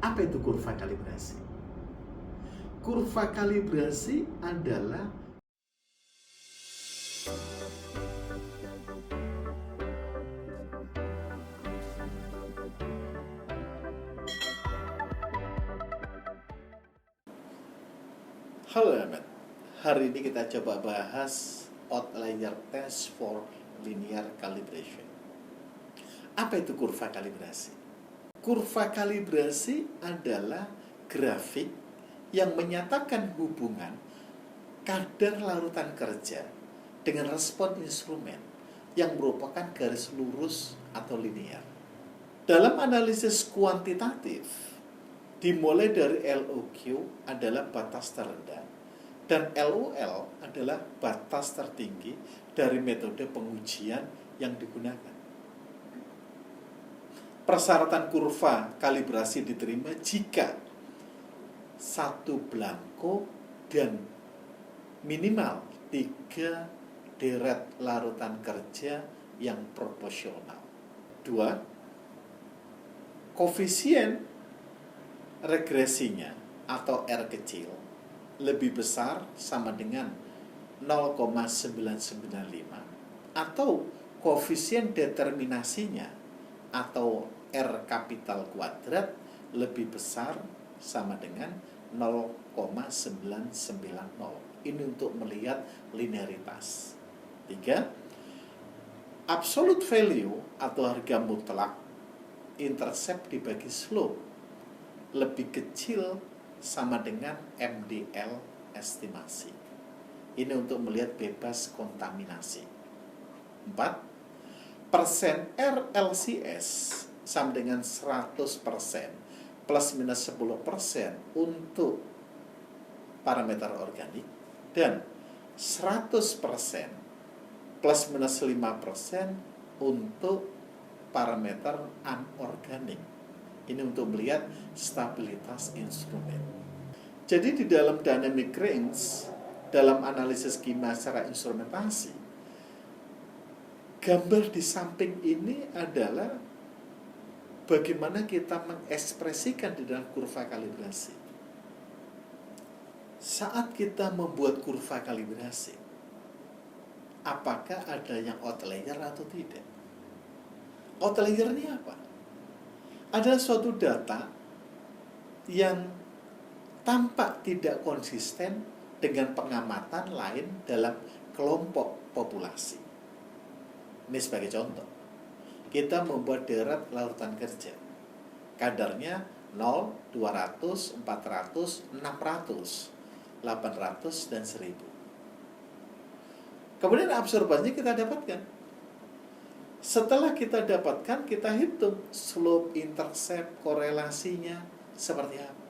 Apa itu kurva kalibrasi? Kurva kalibrasi adalah Halo Ahmad, hari ini kita coba bahas outlier test for linear calibration. Apa itu kurva kalibrasi? Kurva kalibrasi adalah grafik yang menyatakan hubungan kadar larutan kerja dengan respon instrumen yang merupakan garis lurus atau linear. Dalam analisis kuantitatif, dimulai dari LOQ adalah batas terendah dan LOL adalah batas tertinggi dari metode pengujian yang digunakan. Persyaratan kurva kalibrasi diterima jika satu belangko dan minimal 3 deret larutan kerja yang proporsional. 2. Koefisien regresinya atau R kecil lebih besar sama dengan 0,995 atau koefisien determinasinya atau R kapital kuadrat lebih besar sama dengan 0,990. Ini untuk melihat linearitas. 3. Absolute value atau harga mutlak intercept dibagi slope lebih kecil sama dengan MDL estimasi. Ini untuk melihat bebas kontaminasi. 4. Persen RLCS sama dengan 100% plus minus 10% untuk parameter organik dan 100% plus minus 5% untuk parameter anorganik. Ini untuk melihat stabilitas instrumen. Jadi di dalam dynamic range, dalam analisis kimia secara instrumentasi, gambar di samping ini adalah bagaimana kita mengekspresikan di dalam kurva kalibrasi. Saat kita membuat kurva kalibrasi, apakah ada yang outlier atau tidak? Outlier ini apa? Ada suatu data yang tampak tidak konsisten dengan pengamatan lain dalam kelompok populasi. Ini sebagai contoh, kita membuat deret larutan kerja, kadarnya 0, 200, 400, 600, 800, dan 1000. Kemudian absorbannya kita dapatkan. Setelah kita dapatkan, kita hitung slope, intercept, korelasinya seperti apa.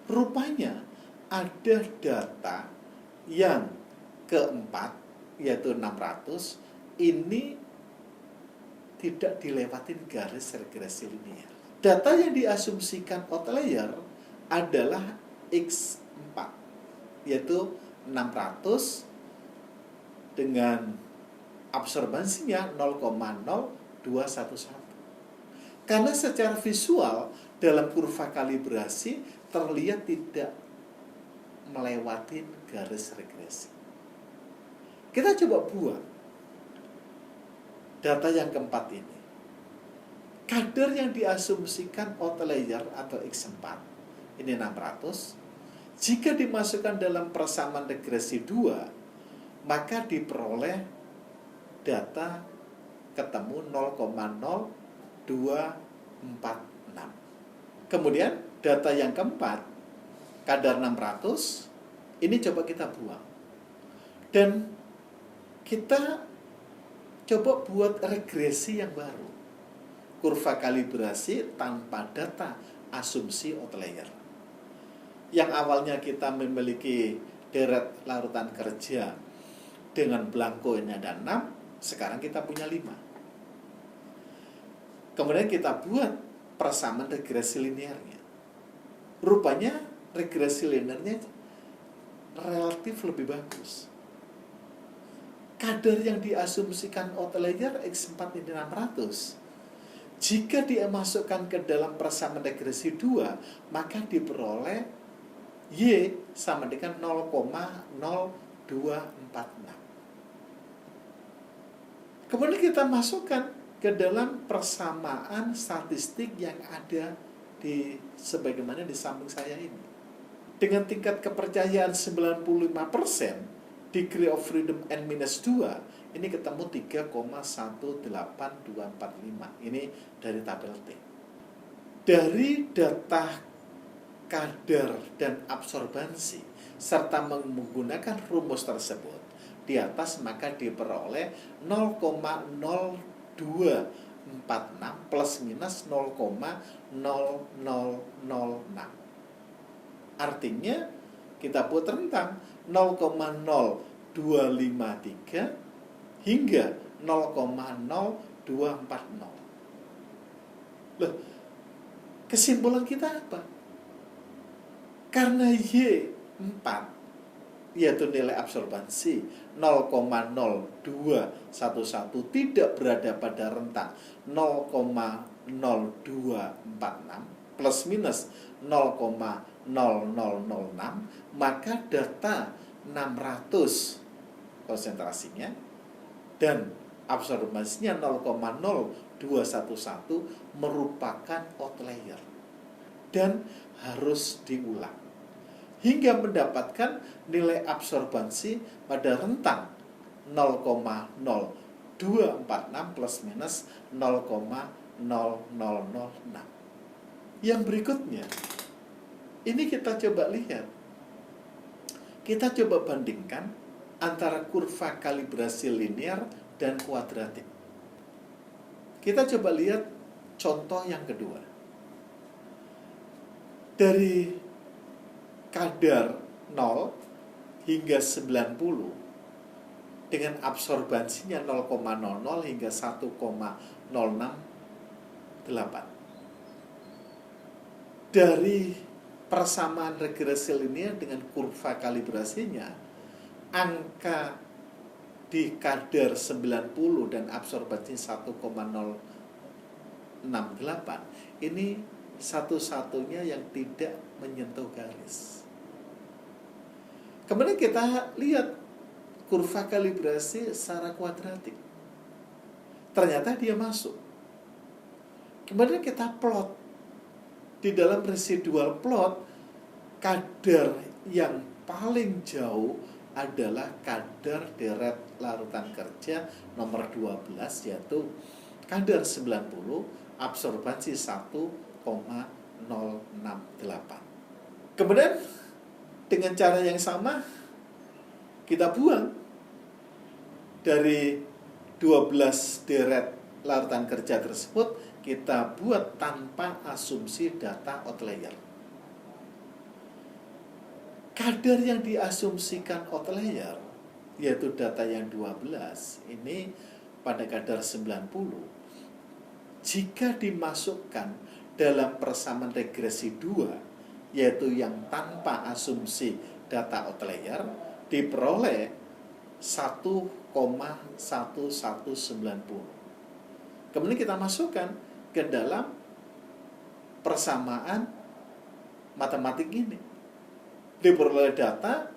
Rupanya ada data yang keempat, yaitu 600, ini tidak dilewatin garis regresi linear. Data yang diasumsikan outlier adalah X4, yaitu 600 dengan absorbansinya 0,0211. Karena secara visual dalam kurva kalibrasi terlihat tidak melewati garis regresi. Kita coba buat data yang keempat ini. Kadar yang diasumsikan outlier atau X4, ini 600, jika dimasukkan dalam persamaan regresi 2, maka diperoleh data ketemu 0,0246. Kemudian data yang keempat, kadar 600, ini coba kita buang. Dan kita coba buat regresi yang baru. Kurva kalibrasi tanpa data asumsi outlier. Yang awalnya kita memiliki deret larutan kerja dengan belangko ini ada 6, sekarang kita punya 5. Kemudian kita buat persamaan regresi linearnya. Rupanya regresi linearnya relatif lebih bagus. Kadar yang diasumsikan outlier X4 ini 600. Jika dia masukkan ke dalam persamaan regresi 2, maka diperoleh Y sama dengan 0,0246. Kemudian kita masukkan ke dalam persamaan statistik yang ada di sebagaimana di samping saya ini. Dengan tingkat kepercayaan 95%, degree of freedom N-2, ini ketemu 3,18245. Ini dari tabel T. Dari data kadar dan absorbansi serta menggunakan rumus tersebut di atas, maka diperoleh 0,0246 plus minus 0,0006. Artinya kita buat rentang 0,0253 hingga 0,0240. Loh, kesimpulan kita apa? Karena Y4 yaitu nilai absorbansi 0,0211 tidak berada pada rentang 0,0246 plus minus 0,0006, maka data 600 konsentrasinya dan absorbansinya 0,0211 merupakan outlier dan harus diulang hingga mendapatkan nilai absorbansi pada rentang 0,0246 plus minus 0,0006. Yang berikutnya, ini kita coba lihat. Kita coba bandingkan antara kurva kalibrasi linear dan kuadratik. Kita coba lihat contoh yang kedua. Dari kadar 0 hingga 90 dengan absorbansinya 0,00 hingga 1,068. Dari persamaan regresi linear dengan kurva kalibrasinya, angka di kadar 90 dan absorbansi 1,068 ini satu-satunya yang tidak menyentuh garis. Kemudian kita lihat kurva kalibrasi secara kuadratik. Ternyata dia masuk. Kemudian kita plot. Di dalam residual plot, kadar yang paling jauh adalah kadar deret larutan kerja nomor 12, yaitu kadar 90, absorbansi 1,068. Kemudian dengan cara yang sama kita buang dari 12 deret larutan kerja tersebut, kita buat tanpa asumsi data outlier. Kadar yang diasumsikan outlier, yaitu data yang 12, ini pada kadar 90, jika dimasukkan dalam persamaan regresi 2, yaitu yang tanpa asumsi data outlier, diperoleh 1,1190. Kemudian kita masukkan ke dalam persamaan matematik ini. Diperoleh data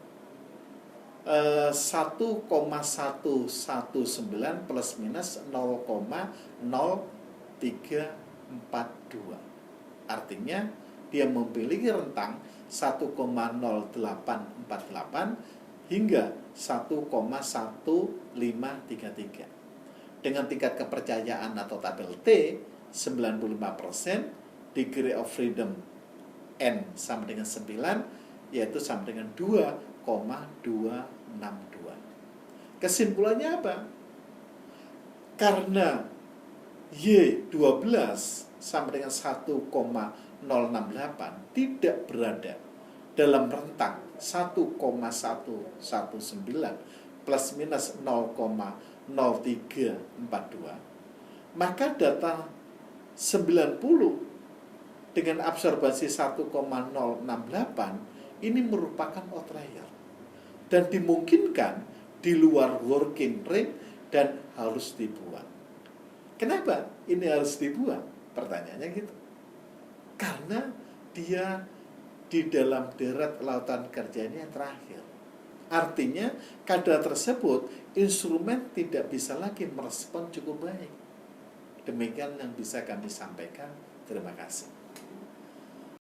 1,119 plus minus 0,0342. Artinya dia memiliki rentang 1,0848 hingga 1,1533. Dengan tingkat kepercayaan atau tabel T 95%, degree of freedom N sama dengan 9, yaitu sama dengan 2,262. Kesimpulannya apa? Karena Y12 sama dengan 1,068 tidak berada dalam rentang 1,119 plus minus 0,0342, maka data 90 dengan absorbansi 1,068 ini merupakan outlier dan dimungkinkan di luar working rate dan harus dibuang. Kenapa ini harus dibuang? Pertanyaannya gitu. Karena dia di dalam deret lautan kerjanya yang terakhir. Artinya kadar tersebut instrumen tidak bisa lagi merespon cukup baik. Demikian yang bisa kami sampaikan. Terima kasih.